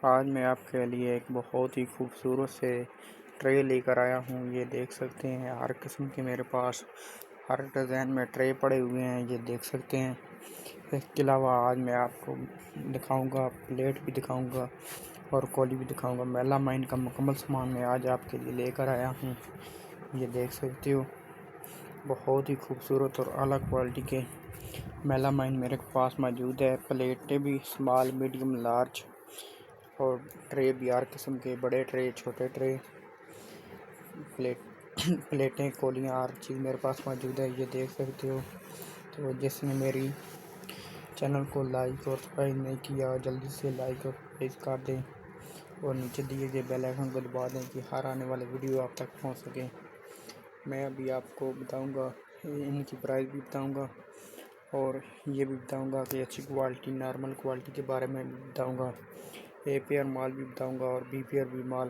آج میں آپ کے لیے ایک بہت ہی خوبصورت سے ٹرے لے کر آیا ہوں۔ یہ دیکھ سکتے ہیں ہر قسم کے میرے پاس ہر ڈیزائن میں ٹرے پڑے ہوئے ہیں، یہ دیکھ سکتے ہیں۔ اس کے علاوہ آج میں آپ کو دکھاؤں گا، پلیٹ بھی دکھاؤں گا اور کولی بھی دکھاؤں گا۔ میلا مائن کا مکمل سامان میں آج آپ کے لیے لے کر آیا ہوں۔ یہ دیکھ سکتے ہو، بہت ہی خوبصورت اور اعلیٰ کوالٹی کے میلا مائن میرے پاس موجود ہے۔ پلیٹیں بھی اسمال، میڈیم، لارج اور ٹرے بھی ہر قسم کے، بڑے ٹرے، چھوٹے ٹرے، پلیٹیں، کولیاں، ہر چیز میرے پاس موجود ہے۔ یہ دیکھ سکتے ہو۔ تو جس نے میری چینل کو لائک اور سبسکرائب نہیں کیا، جلدی سے لائک اور سبسکرائب کر دیں اور نیچے دیے گئے بیل آئیکن کو دبا دیں کہ ہر آنے والے ویڈیو آپ تک پہنچ سکے۔ میں ابھی آپ کو بتاؤں گا، ان کی پرائس بھی بتاؤں گا اور یہ بھی بتاؤں گا کہ اچھی کوالٹی، نارمل کوالٹی کے بارے میں بھی بتاؤں گا۔ اے پی آر مال بھی بتاؤں گا اور بی پی آر بھی مال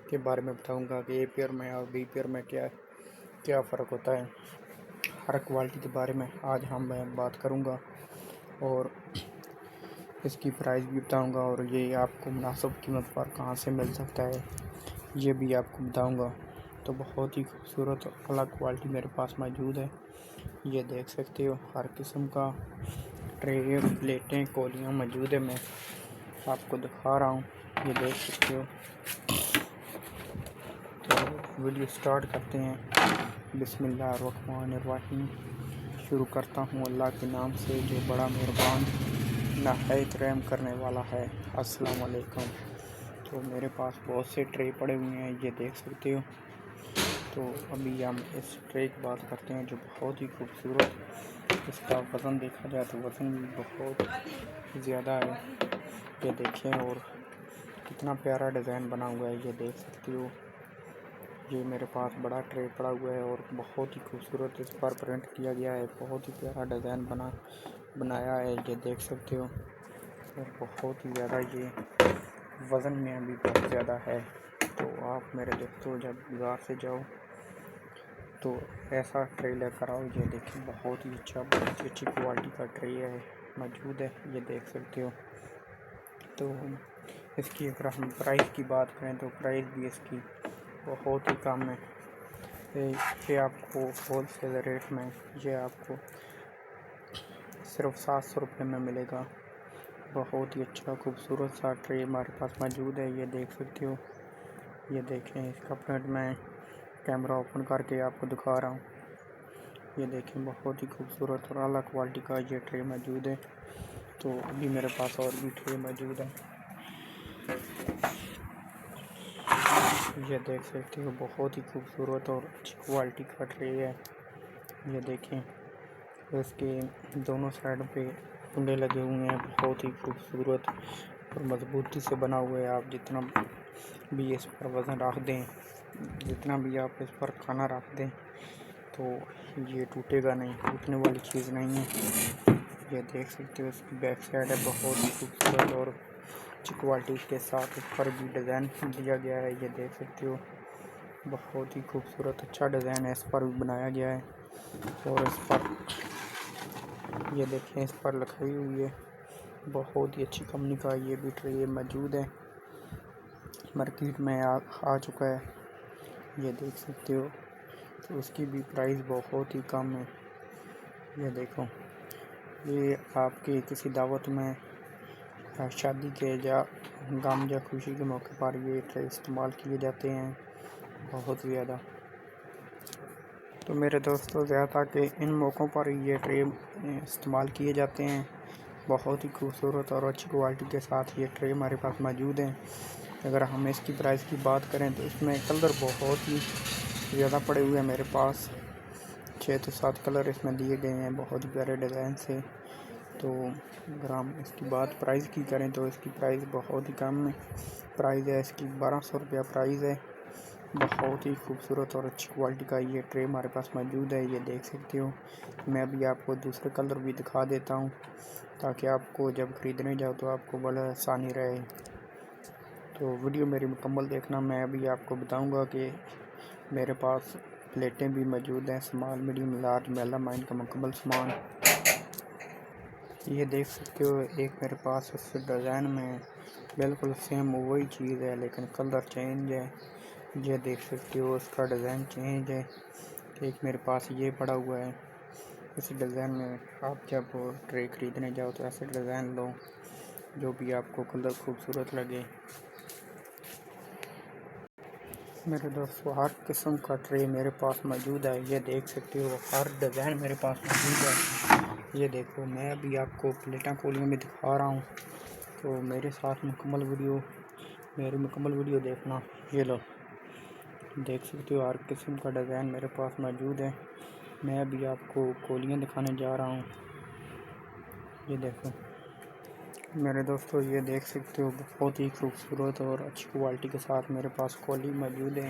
کے بارے میں بتاؤں گا کہ اے پی آر میں اور بی پی آر میں کیا فرق ہوتا ہے۔ ہر کوالٹی کے بارے میں آج میں بات کروں گا اور اس کی پرائس بھی بتاؤں گا اور یہ آپ کو مناسب قیمت پر کہاں سے مل سکتا ہے، یہ بھی آپ کو بتاؤں گا۔ تو بہت ہی خوبصورت اور اعلیٰ کوالٹی میرے پاس موجود ہے۔ یہ دیکھ سکتے ہو، ہر قسم کا ٹرے، پلیٹیں، کولیاں موجود ہے۔ میں آپ کو دکھا رہا ہوں، یہ دیکھ سکتے ہو۔ تو ویڈیو سٹارٹ کرتے ہیں۔ بسم اللہ الرحمن الرحیم۔ شروع کرتا ہوں اللہ کے نام سے جو بڑا مہربان، نہایت رحم کرنے والا ہے۔ السلام علیکم۔ تو میرے پاس بہت سے ٹرے پڑے ہوئے ہیں، یہ دیکھ سکتے ہو۔ تو ابھی ہم اس ٹرے کی بات کرتے ہیں جو بہت ہی خوبصورت، اس کا وزن دیکھا جائے تو وزن بھی بہت زیادہ ہے۔ یہ دیکھیں اور کتنا پیارا ڈیزائن بنا ہوا ہے، یہ دیکھ سکتے ہو۔ یہ میرے پاس بڑا ٹرے پڑا ہوا ہے اور بہت ہی خوبصورت اس پر پرنٹ کیا گیا ہے، بہت ہی پیارا ڈیزائن بنایا ہے، یہ دیکھ سکتے ہو۔ اور بہت ہی زیادہ یہ وزن میں بھی بہت زیادہ ہے۔ تو آپ میرے دوستوں جب بازار سے جاؤ تو ایسا ٹرے لے کر آؤ۔ یہ دیکھیں، بہت ہی اچھا، بہت ہی اچھی کوالٹی کا ٹرے ہے موجود ہے، یہ دیکھ سکتے ہو۔ تو اس کی اگر ہم پرائس کی بات کریں تو پرائس بھی اس کی بہت ہی کم ہے۔ یہ آپ کو ہول سیل ریٹ میں یہ آپ کو صرف 700 روپے میں ملے گا۔ بہت ہی اچھا خوبصورت سا ٹرے ہمارے پاس موجود ہے، یہ دیکھ سکتے ہو۔ یہ دیکھیں، اس کا پرنٹ میں کیمرہ اوپن کر کے آپ کو دکھا رہا ہوں۔ یہ دیکھیں، بہت ہی خوبصورت اور اعلیٰ کوالٹی کا یہ ٹرے موجود ہے۔ تو ابھی میرے پاس اور بھی ٹرے موجود ہیں، یہ دیکھ سکتے ہو۔ بہت ہی خوبصورت اور اچھی کوالٹی کا ٹرے ہے، یہ دیکھیں۔ اس کے دونوں سائڈ پہ کنڈے لگے ہوئے ہیں، بہت ہی خوبصورت اور مضبوطی سے بنا ہوا ہے۔ آپ جتنا بھی اس پر وزن رکھ دیں، جتنا بھی آپ اس پر کھانا رکھ دیں تو یہ ٹوٹے گا نہیں، ٹوٹنے والی چیز نہیں ہے۔ یہ دیکھ سکتے ہو، اس کی بیک سائڈ ہے، بہت ہی خوبصورت اور اچھی کوالٹی کے ساتھ اس پر بھی ڈیزائن دیا گیا ہے، یہ دیکھ سکتے ہو۔ بہت ہی خوبصورت اچھا ڈیزائن ہے، اس پر بھی بنایا گیا ہے اور اس پر یہ دیکھیں، اس پر لکھائی ہوئی ہے۔ بہت ہی اچھی کمپنی کا یہ بھی ٹرے موجود ہے، مارکیٹ میں آ چکا ہے، یہ دیکھ سکتے ہو۔ تو اس کی بھی پرائس بہت ہی کم ہے، یہ دیکھو۔ یہ آپ کی کسی دعوت میں، شادی کے یا غم یا خوشی کے موقع پر یہ ٹرے استعمال کیے جاتے ہیں بہت زیادہ۔ تو میرے دوستوں، زیادہ کہ ان موقعوں پر یہ ٹرے استعمال کیے جاتے ہیں۔ بہت ہی خوبصورت اور اچھی کوالٹی کے ساتھ یہ ٹرے ہمارے پاس موجود ہیں۔ اگر ہم اس کی پرائس کی بات کریں تو اس میں کلر بہت ہی زیادہ پڑے ہوئے ہیں میرے پاس، 6 سے 7 کلر اس میں دیے گئے ہیں، بہت ہی پیارے ڈیزائن سے۔ تو اگر ہم اس کی بات پرائس کی کریں تو اس کی پرائس بہت ہی کم ہے، پرائس ہے اس کی 1200 روپیہ پرائس ہے۔ بہت ہی خوبصورت اور اچھی کوالٹی کا یہ ٹرے ہمارے پاس موجود ہے، یہ دیکھ سکتے ہو۔ میں ابھی آپ کو دوسرے کلر بھی دکھا دیتا ہوں تاکہ آپ کو جب خریدنے جاؤ تو آپ کو بڑا آسانی رہے۔ تو ویڈیو میری مکمل دیکھنا۔ میں ابھی آپ کو بتاؤں گا کہ میرے پاس پلیٹیں بھی موجود ہیں، اسمال، میڈیم، لارج، میلا مائن کا مکمل سامان۔ یہ دیکھ سکتے ہو ایک میرے پاس اس ڈیزائن میں بالکل سیم وہی چیز ہے لیکن کلر چینج ہے. یہ دیکھ سکتے ہو اس کا ڈیزائن چینج ہے. ایک میرے پاس یہ پڑا ہوا ہے. اس ڈیزائن میں آپ جب ٹرے خریدنے جاؤ تو ایسے ڈیزائن لو جو بھی آپ کو کلر خوبصورت لگے. میرے دوستو ہر قسم کا ٹرے میرے پاس موجود ہے. یہ دیکھ سکتے ہو ہر ڈیزائن میرے پاس موجود ہے. یہ دیکھو میں ابھی آپ کو پلیٹاں کولیوں میں دکھا رہا ہوں تو میرے ساتھ میری مکمل ویڈیو دیکھنا. یہ لو دیکھ سکتے ہو ہر قسم کا ڈیزائن میرے پاس موجود ہے. میں ابھی آپ کو کولیاں دکھانے جا رہا ہوں. یہ دیکھو میرے دوستو یہ دیکھ سکتے ہو بہت ہی خوبصورت اور اچھی کوالٹی کے ساتھ میرے پاس کولی موجود ہے.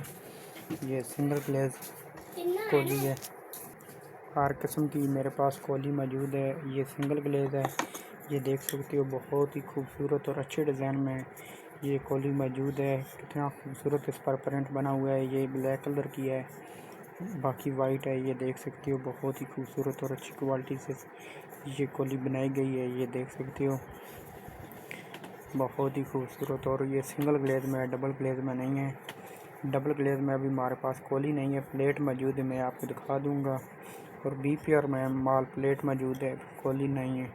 یہ سنگل گلیز کولی ہے. ہر قسم کی میرے پاس کولی موجود ہے. یہ سنگل گلیز ہے. یہ دیکھ سکتے ہو بہت ہی خوبصورت اور اچھے ڈیزائن میں یہ کولی موجود ہے. کتنا خوبصورت اس پر پرنٹ بنا ہوا ہے. یہ بلیک کلر کی ہے باقی وائٹ ہے. یہ دیکھ سکتے ہو بہت ہی خوبصورت اور اچھی کوالٹی سے یہ کولی بنائی گئی ہے. یہ دیکھ سکتے ہو بہت ہی خوبصورت اور یہ سنگل گلیز میں ہے ڈبل گلیز میں نہیں ہے. ڈبل گلیز میں ابھی ہمارے پاس کولی نہیں ہے. پلیٹ موجود ہے میں آپ کو دکھا دوں گا اور بی پی آر میں مال پلیٹ موجود ہے کولی نہیں ہے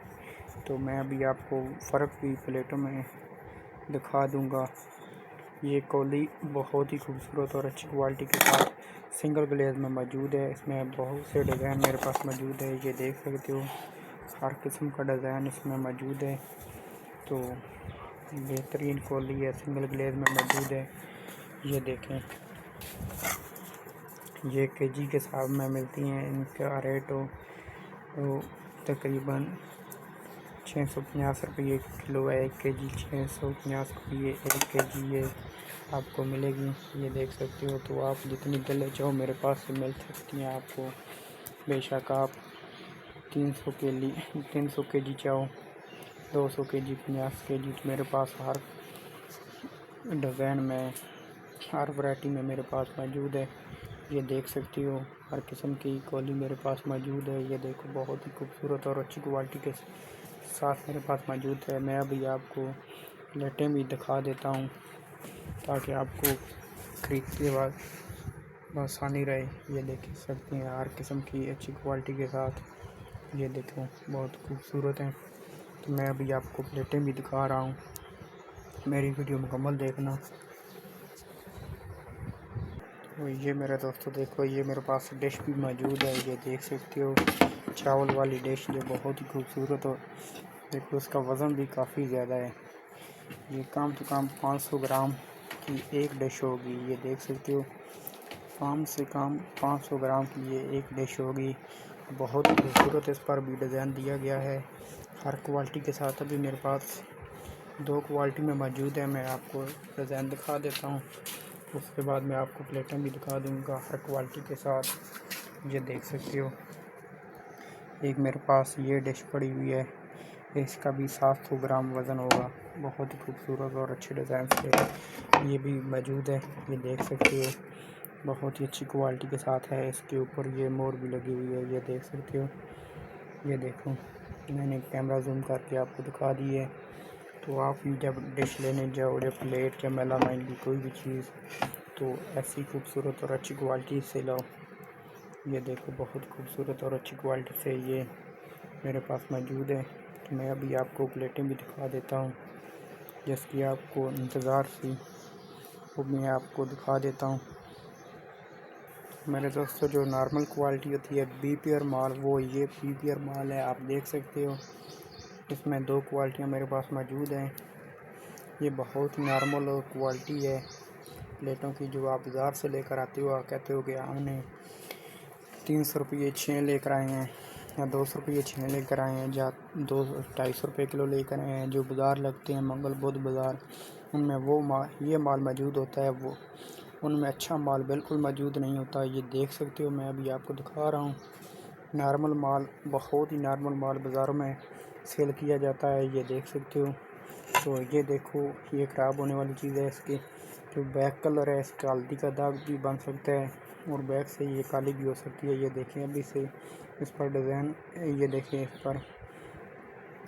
تو میں ابھی آپ کو فرق بھی پلیٹوں میں دکھا دوں گا. یہ کولی بہت ہی خوبصورت اور اچھی کوالٹی کے ساتھ سنگل گلیز میں موجود ہے. اس میں بہت سے ڈیزائن میرے پاس موجود ہے. یہ دیکھ سکتے ہو ہر قسم کا ڈیزائن اس میں موجود ہے. تو بہترین کولی ہے سنگل گلیز میں موجود ہے. یہ دیکھیں یہ کے جی کے حساب میں ملتی ہیں. ان کا ریٹ تقریباً 650 روپے کلو ہے. 1 کے جی 650 روپے 1 کے جی یہ آپ کو ملے گی. یہ دیکھ سکتے ہو تو آپ جتنی گلے چاہو میرے پاس سے مل سکتی ہیں آپ کو. بے شک آپ 300 کے جی چاہو 200 کے جی 50 کے جی میرے پاس ہر ڈیزائن میں ہر ورائٹی میں میرے پاس موجود ہے. یہ دیکھ سکتی ہو ہر قسم کی کولی میرے پاس موجود ہے. یہ دیکھو بہت ہی خوبصورت اور اچھی کوالٹی کے ساتھ میرے پاس موجود ہے. میں ابھی آپ کو پلیٹیں بھی دکھا دیتا ہوں تاکہ آپ کو خریدتے وقت آسانی رہے. یہ دیکھ سکتے ہیں ہر قسم کی اچھی کوالٹی کے ساتھ. یہ دیکھو بہت خوبصورت ہیں. تو میں ابھی آپ کو پلیٹیں بھی دکھا رہا ہوں. میری ویڈیو مکمل دیکھنا. یہ میرے دوستو دیکھو یہ میرے پاس ڈش بھی موجود ہے. یہ دیکھ سکتے ہو چاول والی ڈش جو بہت ہی خوبصورت ہو. دیکھو اس کا وزن بھی کافی زیادہ ہے. یہ کم سے کم 500 گرام کی ایک ڈش ہوگی. یہ دیکھ سکتے ہو کم سے کم 500 گرام کی یہ ایک ڈش ہوگی. بہت خوبصورت اس پر بھی ڈیزائن دیا گیا ہے ہر کوالٹی کے ساتھ. ابھی میرے پاس 2 کوالٹی میں موجود ہے. میں آپ کو ڈیزائن دکھا دیتا ہوں اس کے بعد میں آپ کو پلیٹیں بھی دکھا دوں گا ہر کوالٹی کے ساتھ. یہ دیکھ سکتے ہو ایک میرے پاس یہ ڈش پڑی ہوئی ہے. اس کا بھی 700 گرام وزن ہوگا. بہت ہی خوبصورت اور اچھے ڈیزائن سے یہ بھی موجود ہے. یہ دیکھ سکتے ہو بہت ہی اچھی کوالٹی کے ساتھ ہے. اس کے اوپر یہ مور بھی لگی ہوئی ہے. یہ دیکھ سکتے ہو. یہ دیکھو میں نے کیمرہ زوم کر کے آپ کو دکھا دی ہے. تو آپ بھی جب ڈش لینے جاؤ یا پلیٹ یا میلامائن کی کوئی بھی چیز تو ایسی خوبصورت اور اچھی کوالٹی سے لاؤ. یہ دیکھو بہت خوبصورت اور اچھی کوالٹی سے یہ میرے پاس موجود ہے. میں ابھی آپ کو پلیٹیں بھی دکھا دیتا ہوں جس کی آپ کو انتظار تھی وہ میں آپ کو دکھا دیتا ہوں. میرے دوستو جو نارمل کوالٹی ہوتی ہے بی پی آر مال وہ یہ بی پی آر مال ہے. آپ دیکھ سکتے ہو اس میں 2 کوالٹیاں میرے پاس موجود ہیں. یہ بہت نارمل کوالٹی ہے پلیٹوں کی جو آپ بازار سے لے کر آتے ہو. آپ کہتے ہو کہ ہم نے 300 روپے 6 لے کر آئے ہیں یا 200 روپے 6 لے کر آئے ہیں یا 250 روپے کلو لے کر آئے ہیں. جو بازار لگتے ہیں منگل بدھ بازار ان میں وہ یہ مال موجود ہوتا ہے. وہ ان میں اچھا مال بالکل موجود نہیں ہوتا. یہ دیکھ سکتے ہو میں ابھی آپ کو دکھا رہا ہوں نارمل مال بہت ہی نارمل مال بازاروں میں سیل کیا جاتا ہے. یہ دیکھ سکتے ہو. تو یہ دیکھو یہ خراب ہونے والی چیز ہے. اس کی جو بیک کلر ہے اس کا ہلدی کا داغ بھی بن سکتا ہے اور بیک سے یہ کالی بھی ہو سکتی ہے. یہ دیکھیں ابھی سے اس پر ڈیزائن یہ دیکھیں اس پر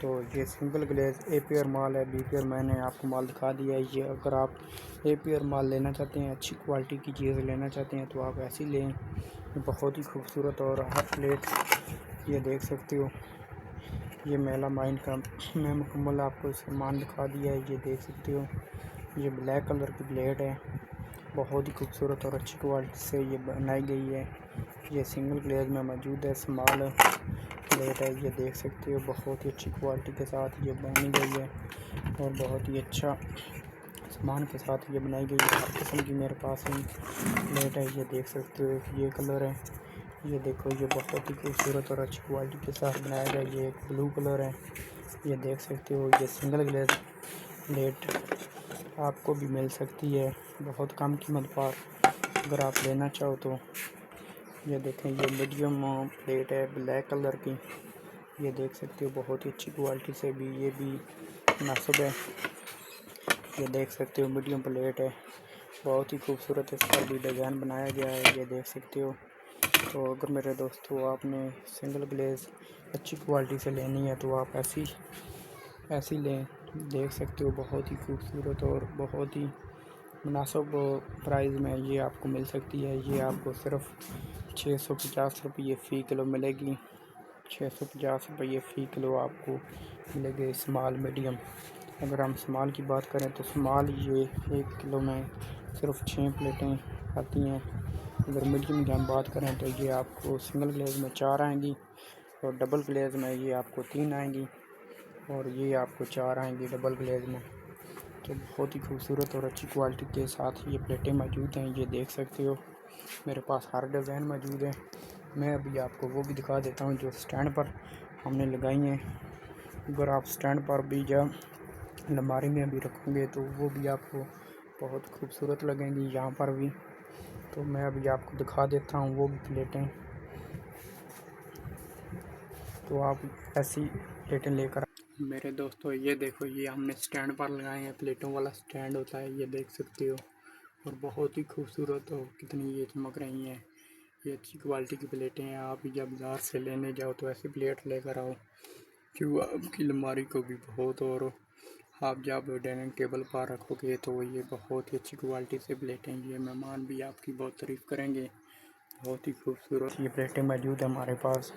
تو یہ سنگل گلیز اے پی آر مال ہے، بی پی آر میں نے آپ کو مال دکھا دیا ہے۔ یہ اگر آپ اے پی آر مال لینا چاہتے ہیں، اچھی کوالٹی کی چیز لینا چاہتے ہیں تو آپ ایسی لیں۔ بہت ہی خوبصورت اور ہر پلیٹ یہ دیکھ سکتے ہو۔ یہ میلا مائن کا میں مکمل آپ کو سامان دکھا دیا ہے، یہ دیکھ سکتے ہو۔ یہ بلیک کلر کی پلیٹ ہے، بہت ہی خوبصورت اور اچھی کوالٹی سے یہ بنائی گئی ہے۔ یہ سنگل گلیز میں موجود ہے، اسمال پلیٹ ہے، یہ دیکھ سکتے ہو۔ بہت ہی اچھی کوالٹی کے ساتھ یہ بنائی گئی ہے اور بہت ہی اچھا سامان کے ساتھ یہ بنائی گئی ہے۔ ہر قسم کی میرے پاس پلیٹ ہے، یہ دیکھ سکتے ہو۔ یہ کلر ہے، یہ دیکھو، یہ بہت ہی خوبصورت اور اچھی کوالٹی کے ساتھ بنایا گیا ہے۔ یہ ایک بلو کلر ہے، یہ دیکھ سکتے ہو۔ یہ سنگل گلیز پلیٹ آپ کو بھی مل سکتی ہے بہت کم قیمت پر اگر آپ لینا چاہو تو۔ یہ دیکھیں، یہ میڈیم پلیٹ ہے بلیک کلر کی، یہ دیکھ سکتے ہو۔ بہت ہی اچھی کوالٹی سے بھی یہ بھی مناسب ہے، یہ دیکھ سکتے ہو۔ میڈیم پلیٹ ہے، بہت ہی خوبصورت اس پر بھی ڈیزائن بنایا گیا ہے، یہ دیکھ سکتے ہو۔ تو اگر میرے دوستو آپ نے سنگل گلیز اچھی کوالٹی سے لینی ہے تو آپ ایسی لیں، دیکھ سکتے ہو۔ بہت ہی خوبصورت اور بہت ہی مناسب پرائز میں یہ آپ کو مل سکتی ہے۔ یہ آپ کو صرف 650 روپے فی کلو ملے گی، 650 روپے فی کلو آپ کو ملے گی اسمال میڈیم۔ اگر ہم اسمال کی بات کریں تو اسمال یہ 1 کلو میں صرف 6 پلیٹیں آتی ہیں۔ اگر میڈیم کی ہم بات کریں تو یہ آپ کو سنگل گلیز میں 4 آئیں گی اور ڈبل گلیز میں یہ آپ کو 3 آئیں گی اور یہ آپ کو 4 آئیں گی ڈبل گلیز میں۔ تو بہت ہی خوبصورت اور اچھی کوالٹی کے ساتھ یہ پلیٹیں موجود ہیں، یہ دیکھ سکتے ہو۔ میرے پاس ہر ڈیزائن موجود ہے، میں ابھی آپ کو وہ بھی دکھا دیتا ہوں جو سٹینڈ پر ہم نے لگائی ہیں۔ اگر آپ سٹینڈ پر بھی یا الماری میں بھی رکھیں گے تو وہ بھی آپ کو بہت خوبصورت لگیں گی یہاں پر بھی۔ تو میں ابھی آپ کو دکھا دیتا ہوں وہ بھی پلیٹیں، تو آپ ایسی پلیٹیں لے کر میرے دوستو یہ دیکھو، یہ ہم نے سٹینڈ پر لگائے ہیں، پلیٹوں والا سٹینڈ ہوتا ہے، یہ دیکھ سکتے ہو۔ اور بہت ہی خوبصورت ہو، کتنی یہ چمک رہی ہیں، یہ اچھی کوالٹی کی پلیٹیں ہیں۔ آپ جب بازار سے لینے جاؤ تو ایسی پلیٹ لے کر آؤ، کیوں آپ کی الماری کو بھی بہت، اور آپ جب ڈائننگ ٹیبل پر رکھو گے تو یہ بہت ہی اچھی کوالٹی سے پلیٹیں، یہ مہمان بھی آپ کی بہت تعریف کریں گے۔ بہت ہی خوبصورت یہ پلیٹیں موجود ہیں ہمارے پاس۔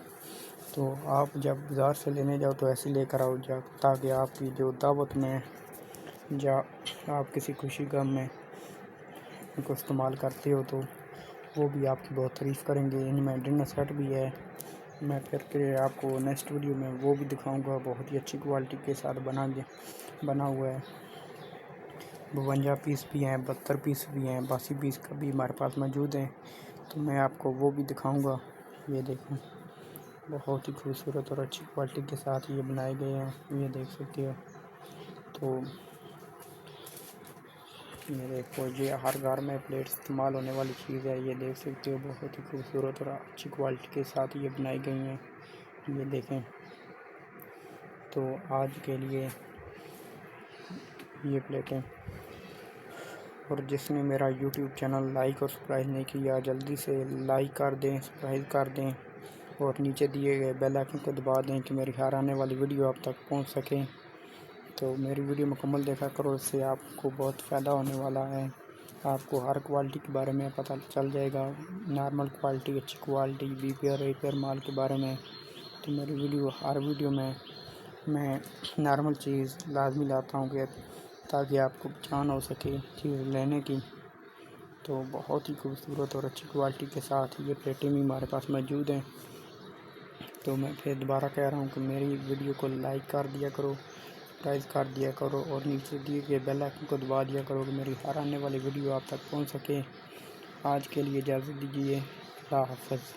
تو آپ جب بازار سے لینے جاؤ تو ایسی لے کر آؤ تاکہ آپ کی جو دعوت میں یا آپ کسی خوشی غم میں ان کو استعمال کرتے ہو تو وہ بھی آپ کی بہت تعریف کریں گے۔ ان میں ڈنر سیٹ بھی ہے، میں پھر کے آپ کو نیکسٹ ویڈیو میں وہ بھی دکھاؤں گا، بہت ہی اچھی کوالٹی کے ساتھ بنا ہوا ہے۔ 52 پیس بھی ہیں، 72 پیس بھی ہیں، 82 پیس کا بھی ہمارے پاس موجود ہیں، تو میں آپ کو وہ بھی دکھاؤں گا۔ یہ دیکھیں، بہت ہی خوبصورت اور اچھی کوالٹی کے ساتھ یہ بنائے گئے ہیں، یہ دیکھ سکتے ہو۔ تو یہ دیکھو، یہ ہر گھر میں پلیٹ استعمال ہونے والی چیز ہے، یہ دیکھ سکتے ہو۔ بہت ہی خوبصورت اور اچھی کوالٹی کے ساتھ یہ بنائی گئی ہیں، یہ دیکھیں۔ تو آج کے لیے یہ پلیٹیں، اور جس نے میرا یوٹیوب چینل لائک اور سبسکرائب نہیں کیا جلدی سے لائک کر دیں، سبسکرائب کر دیں اور نیچے دیے گئے بیل آئکن کو دبا دیں کہ میری ہر آنے والی ویڈیو آپ تک پہنچ سکیں۔ تو میری ویڈیو مکمل دیکھا کرو، اس سے آپ کو بہت فائدہ ہونے والا ہے۔ آپ کو ہر کوالٹی کے بارے میں پتہ چل جائے گا، نارمل کوالٹی، اچھی کوالٹی، بی پی آر اے پی آر مال کے بارے میں۔ تو میری ہر ویڈیو میں نارمل چیز لازمی لاتا ہوں کہ تاکہ آپ کو پہچان ہو سکے چیز لینے کی۔ تو بہت ہی خوبصورت اور اچھی کوالٹی کے ساتھ یہ پلیٹیں بھی ہمارے پاس موجود ہیں۔ تو میں پھر دوبارہ کہہ رہا ہوں کہ میری ویڈیو کو لائک کر دیا کرو، سبسکرائب کر دیا کرو اور نیچے دیے گئے بیل آئکن کو دبا دیا کرو کہ میری ہر آنے والی ویڈیو آپ تک پہنچ سکے۔ آج کے لیے اجازت دیجیے، اللہ حافظ۔